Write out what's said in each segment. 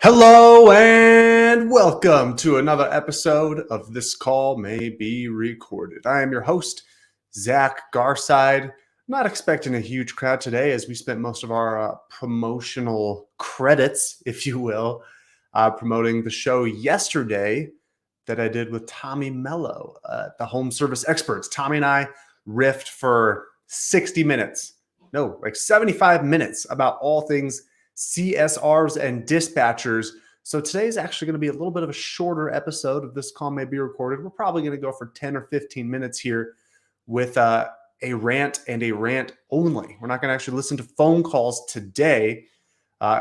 Hello and welcome to another episode of This Call May Be Recorded. I am your host, Zach Garside. Not expecting a huge crowd today as we spent most of our promotional credits, if you will, promoting the show yesterday that I did with Tommy Mello, the home service experts. Tommy and I riffed for 60 minutes, no, like 75 minutes about all things CSRs and dispatchers. So today is actually going to be a little bit of a shorter episode of This Call May Be Recorded. We're probably going to go for 10 or 15 minutes here with a rant and a rant only. We're not going to actually listen to phone calls today.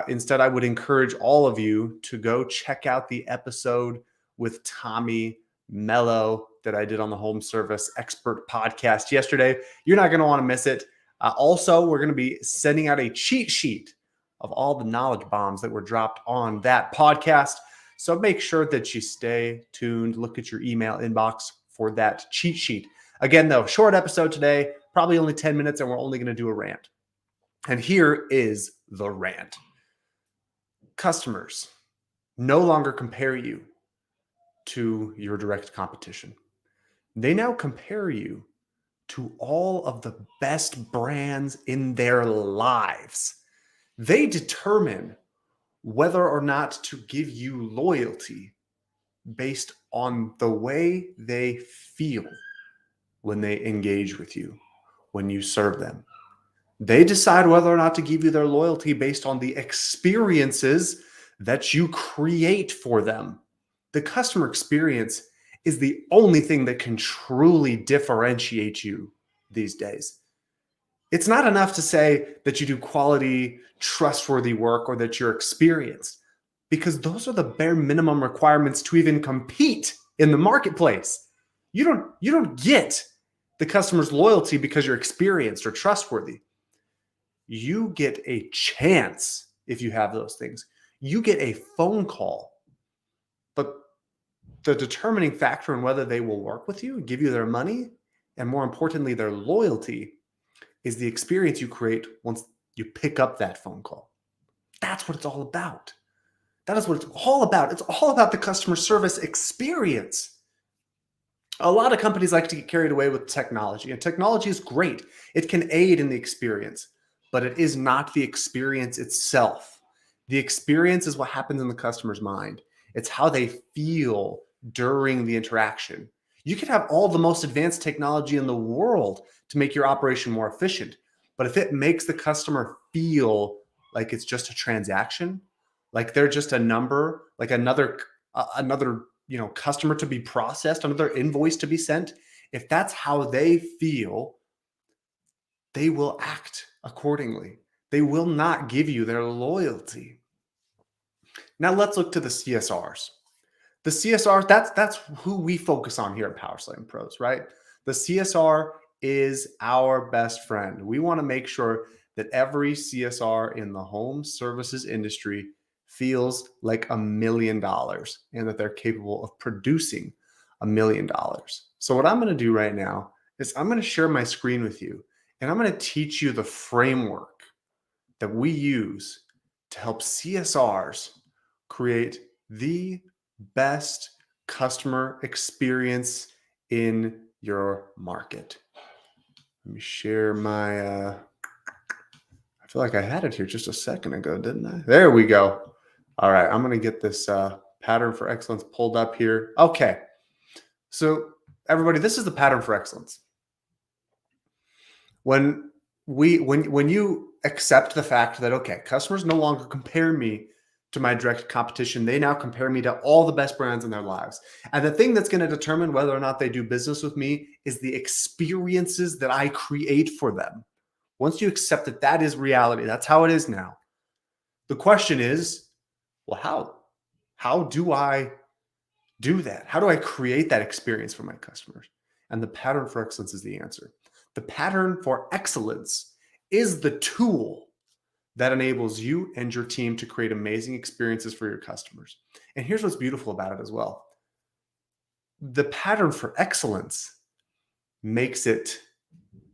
Instead, I would encourage all of you to go check out the episode with Tommy Mello that I did on the Home Service Expert podcast yesterday. You're not going to want to miss it. Also, we're going to be sending out a cheat sheet of all the knowledge bombs that were dropped on that podcast. So make sure that you stay tuned. Look at your email inbox for that cheat sheet. Again, though, short episode today, probably only 10 minutes, and we're only going to do a rant. And here is the rant. Customers no longer compare you to your direct competition. They now compare you to all of the best brands in their lives. They determine whether or not to give you loyalty based on the way they feel when they engage with you, when you serve them. They decide whether or not to give you their loyalty based on the experiences that you create for them. The customer experience is the only thing that can truly differentiate you these days. It's not enough to say that you do quality, trustworthy work or that you're experienced, because those are the bare minimum requirements to even compete in the marketplace. You don't get the customer's loyalty because you're experienced or trustworthy. You get a chance if you have those things. You get a phone call. But the determining factor in whether they will work with you, give you their money, and more importantly, their loyalty, is the experience you create once you pick up that phone call. That's what it's all about. That is what it's all about. It's all about the customer service experience. A lot of companies like to get carried away with technology, and technology is great. It can aid in the experience, but it is not the experience itself. The experience is what happens in the customer's mind. It's how they feel during the interaction. You could have all the most advanced technology in the world to make your operation more efficient. But if it makes the customer feel like it's just a transaction, like they're just a number, like another customer to be processed, another invoice to be sent, if that's how they feel, they will act accordingly. They will not give you their loyalty. Now let's look to the CSRs. The CSR, that's who we focus on here at PowerSlam Pros, right? The CSR is our best friend. We want to make sure that every CSR in the home services industry feels like $1 million and that they're capable of producing $1 million. So what I'm going to do right now is I'm going to share my screen with you, and I'm going to teach you the framework that we use to help CSRs create the best customer experience in your market. Let me share my, I feel like I had it here just a second ago, didn't I? There we go. All right, I'm going to get this pattern for excellence pulled up here. Okay, so everybody, this is the pattern for excellence. When you accept the fact that, okay, customers no longer compare me to my direct competition, they now compare me to all the best brands in their lives. And the thing that's going to determine whether or not they do business with me is the experiences that I create for them. Once you accept that that is reality, that's how it is now. The question is, well, how do I do that? How do I create that experience for my customers? And the pattern for excellence is the answer. The pattern for excellence is the tool that enables you and your team to create amazing experiences for your customers. And here's what's beautiful about it as well. The pattern for excellence makes it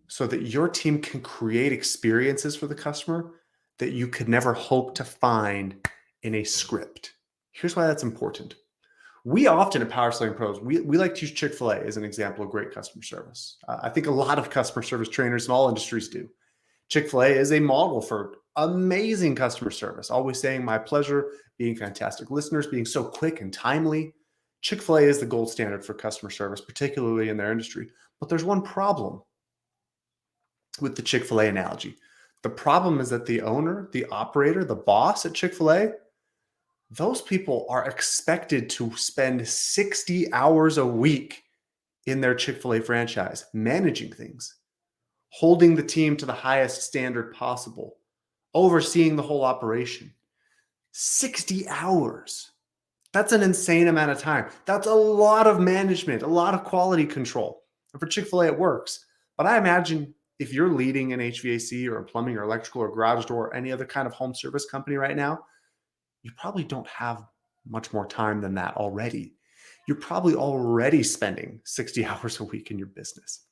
so that your team can create experiences for the customer that you could never hope to find in a script. Here's why that's important. We often at Power Selling Pros, we like to use Chick-fil-A as an example of great customer service. I think a lot of customer service trainers in all industries do. Chick-fil-A is a model for amazing customer service, always saying my pleasure, being fantastic listeners, being so quick and timely. Chick-fil-A is the gold standard for customer service, particularly in their industry. But there's one problem with the Chick-fil-A analogy. The problem is that the owner, the operator, the boss at Chick-fil-A, those people are expected to spend 60 hours a week in their Chick-fil-A franchise, managing things, holding the team to the highest standard possible, overseeing the whole operation. 60 hours. That's an insane amount of time. That's a lot of management, a lot of quality control. And for Chick-fil-A, it works. But I imagine if you're leading an HVAC or a plumbing or electrical or garage door or any other kind of home service company right now, you probably don't have much more time than that already. You're probably already spending 60 hours a week in your business.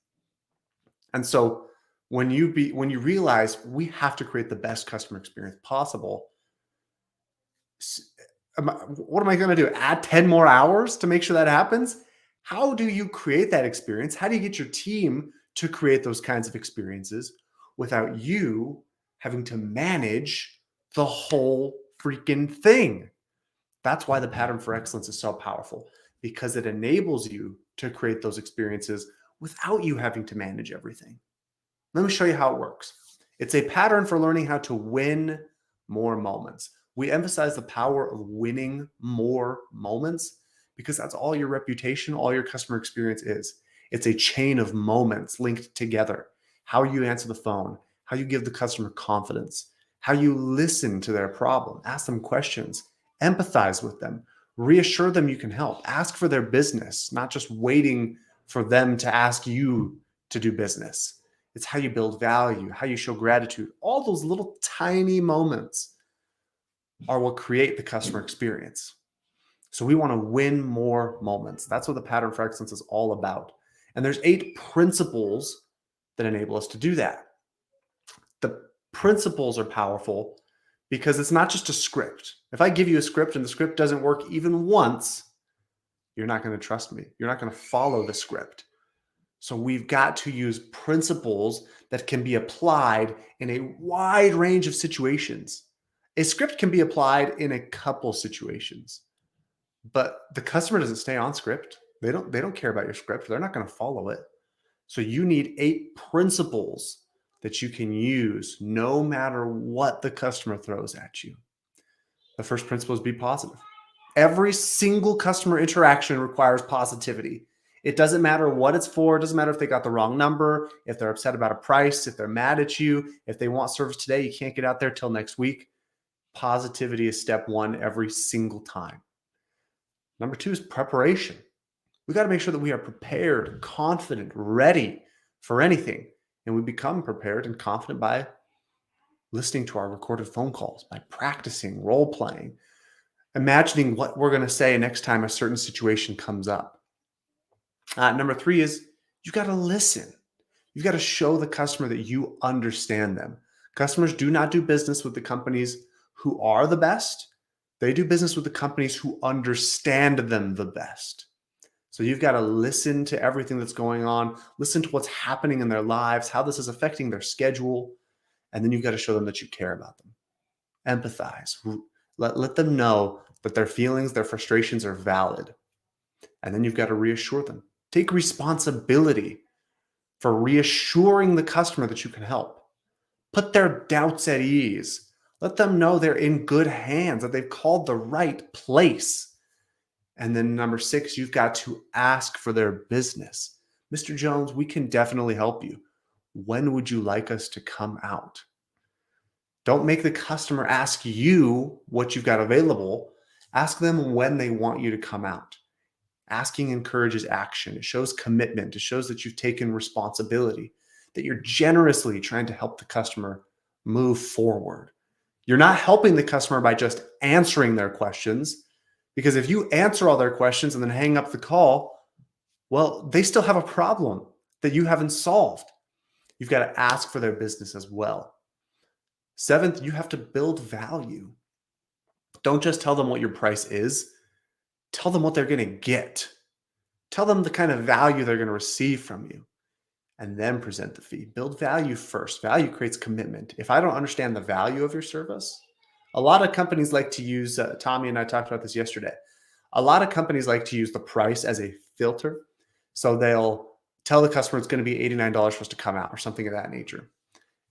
And so when you realize we have to create the best customer experience possible, what am I going to do? Add 10 more hours to make sure that happens? How do you create that experience? How do you get your team to create those kinds of experiences without you having to manage the whole freaking thing? That's why the pattern for excellence is so powerful, because it enables you to create those experiences without you having to manage everything. Let me show you how it works. It's a pattern for learning how to win more moments. We emphasize the power of winning more moments because that's all your reputation, all your customer experience is. It's a chain of moments linked together. How you answer the phone, how you give the customer confidence, how you listen to their problem, ask them questions, empathize with them, reassure them you can help, ask for their business, not just waiting for them to ask you to do business. It's how you build value, how you show gratitude. All those little tiny moments are what create the customer experience. So we want to win more moments. That's what the pattern for excellence is all about. And there's 8 principles that enable us to do that. The principles are powerful because it's not just a script. If I give you a script and the script doesn't work even once, you're not going to trust me. You're not going to follow the script. So we've got to use principles that can be applied in a wide range of situations. A script can be applied in a couple situations, but the customer doesn't stay on script. They don't care about your script. They're not going to follow it. So you need 8 principles that you can use no matter what the customer throws at you. The first principle is be positive. Every single customer interaction requires positivity. It doesn't matter what it's for. It doesn't matter if they got the wrong number, if they're upset about a price, if they're mad at you, if they want service today, you can't get out there till next week. Positivity is step 1 every single time. Number 2 is preparation. We got to make sure that we are prepared, confident, ready for anything. And we become prepared and confident by listening to our recorded phone calls, by practicing, role playing, imagining what we're going to say next time a certain situation comes up. Number 3 is you got to listen. You've got to show the customer that you understand them. Customers do not do business with the companies who are the best. They do business with the companies who understand them the best. So you've got to listen to everything that's going on, listen to what's happening in their lives, how this is affecting their schedule, and then you've got to show them that you care about them. Empathize. Let them know that their feelings, their frustrations are valid. And then you've got to reassure them. Take responsibility for reassuring the customer that you can help. Put their doubts at ease. Let them know they're in good hands, that they've called the right place. And then number 6, you've got to ask for their business. Mr. Jones, we can definitely help you. When would you like us to come out? Don't make the customer ask you what you've got available. Ask them when they want you to come out. Asking encourages action. It shows commitment. It shows that you've taken responsibility, that you're generously trying to help the customer move forward. You're not helping the customer by just answering their questions, because if you answer all their questions and then hang up the call, well, they still have a problem that you haven't solved. You've got to ask for their business as well. 7th, you have to build value. Don't just tell them what your price is. Tell them what they're going to get. Tell them the kind of value they're going to receive from you, and then present the fee. Build value first. Value creates commitment. If I don't understand the value of your service, a lot of companies like to use, Tommy and I talked about this yesterday. A lot of companies like to use the price as a filter. So they'll tell the customer it's going to be $89 for us to come out or something of that nature.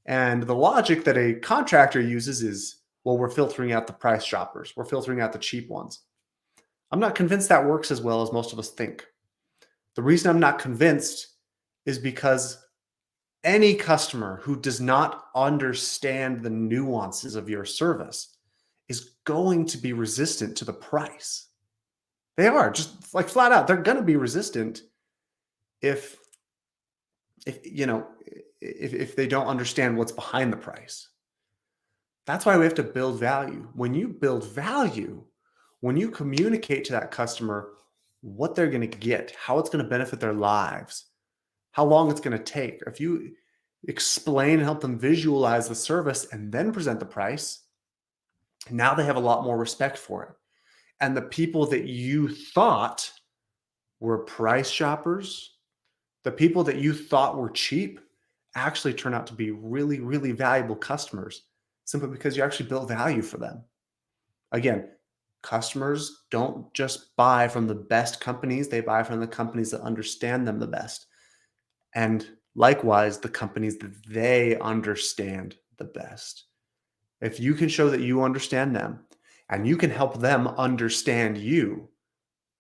And the logic that a contractor uses is, well, we're filtering out the price shoppers. We're filtering out the cheap ones. I'm not convinced that works as well as most of us think. The reason I'm not convinced is because any customer who does not understand the nuances of your service is going to be resistant to the price. They are, just like flat out. They're going to be resistant if they don't understand what's behind the price. That's why we have to build value. When you build value, when you communicate to that customer what they're going to get, how it's going to benefit their lives, how long it's going to take, if you explain and help them visualize the service and then present the price, now they have a lot more respect for it. And the people that you thought were price shoppers, the people that you thought were cheap, actually turn out to be really, really valuable customers simply because you actually built value for them. Again, customers don't just buy from the best companies, they buy from the companies that understand them the best. And likewise, the companies that they understand the best. If you can show that you understand them and you can help them understand you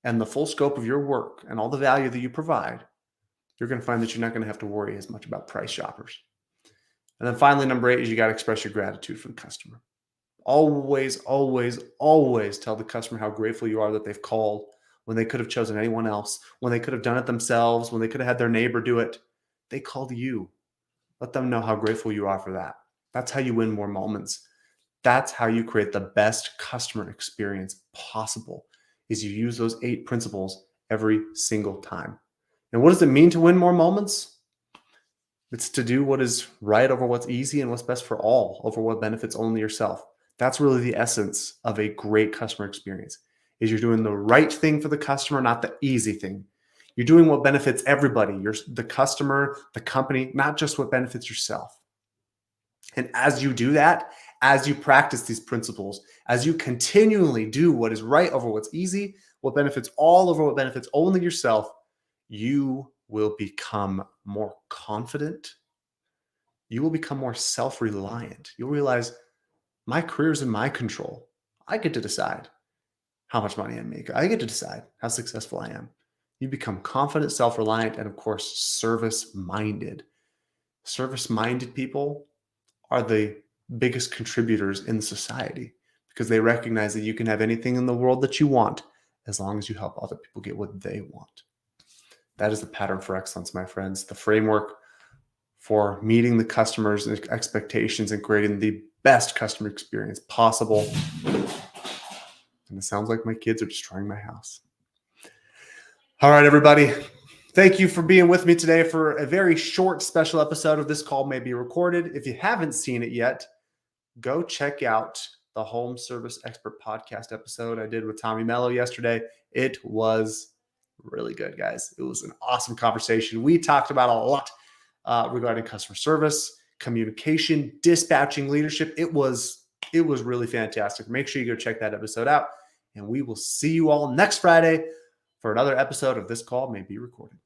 and the full scope of your work and all the value that you provide, you're going to find that you're not going to have to worry as much about price shoppers. And then finally, number 8 is you got to express your gratitude for the customer. Always, always, always tell the customer how grateful you are that they've called when they could have chosen anyone else, when they could have done it themselves, when they could have had their neighbor do it. They called you. Let them know how grateful you are for that. That's how you win more moments. That's how you create the best customer experience possible, is you use those 8 principles every single time. And what does it mean to win more moments? It's to do what is right over what's easy and what's best for all over what benefits only yourself. That's really the essence of a great customer experience, is you're doing the right thing for the customer, not the easy thing. You're doing what benefits everybody, the customer, the company, not just what benefits yourself. And as you do that, as you practice these principles, as you continually do what is right over what's easy, what benefits all over what benefits only yourself, you will become more confident. You will become more self-reliant. You'll realize my career is in my control. I get to decide how much money I make. I get to decide how successful I am. You become confident, self-reliant, and of course, service-minded. Service-minded people are the biggest contributors in society because they recognize that you can have anything in the world that you want as long as you help other people get what they want. That is the pattern for excellence, my friends, the framework for meeting the customer's expectations and creating the best customer experience possible. And it sounds like my kids are destroying my house. All right, everybody. Thank you for being with me today for a very short special episode of This Call May Be Recorded. If you haven't seen it yet, go check out the Home Service Expert podcast episode I did with Tommy Mello yesterday. It was really good, guys. It was an awesome conversation. We talked about a lot regarding customer service, communication, dispatching, leadership. It was really fantastic. Make sure you go check that episode out, and we will see you all next Friday for another episode of This Call May Be Recorded.